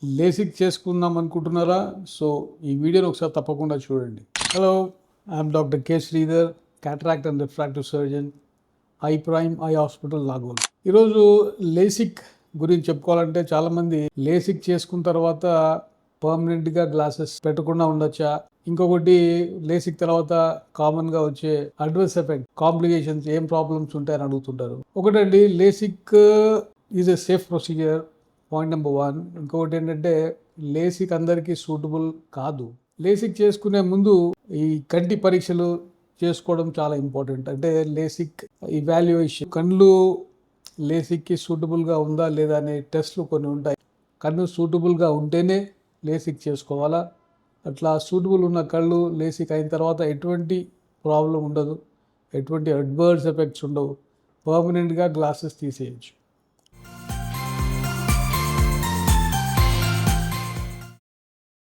LASIK చేసుకుందాం అనుకుంటున్నారా? So ఈ వీడియోని ఒకసారి తప్పకుండా చూడండి. Hello, I'm doctor K Sridhar, cataract and refractive surgeon, I prime eye hospital, Nagole. ఈరోజు లేసిక్ గురించి చెప్పుకోవాలంటే చాలామంది లేసిక్ చేసుకున్న తర్వాత పర్మనెంట్గా గ్లాసెస్ పెట్టకుండా ఉండొచ్చా, ఇంకొకటి లేసిక్ తర్వాత కామన్గా వచ్చే అడ్వర్స్ ఎఫెక్ట్, కాంప్లికేషన్స్, ఏం ప్రాబ్లమ్స్ ఉంటాయని అడుగుతుంటారు. ఒకటండి, LASIK is a safe procedure, point number 1. ఇంకొకటి ఏంటంటే లేసిక్ అందరికీ సూటబుల్ కాదు. లేసిక్ చేసుకునే ముందు ఈ కంటి పరీక్షలు చేసుకోవడం చాలా ఇంపార్టెంట్. అంటే లేసిక్ ఇవాల్యుయేషన్, కళ్ళు లేసిక్కి సూటబుల్గా ఉందా లేదా అనే టెస్ట్లు కొన్ని ఉంటాయి. కళ్ళు సూటబుల్గా ఉంటేనే లేసిక్ చేసుకోవాలా. అట్లా సూటబుల్ ఉన్న కళ్ళు లేసిక్ అయిన తర్వాత ఎటువంటి ప్రాబ్లం ఉండదు, ఎటువంటి అడ్వర్స్ ఎఫెక్ట్స్ ఉండవు, పర్మనెంట్గా గ్లాసెస్ తీసేయచ్చు.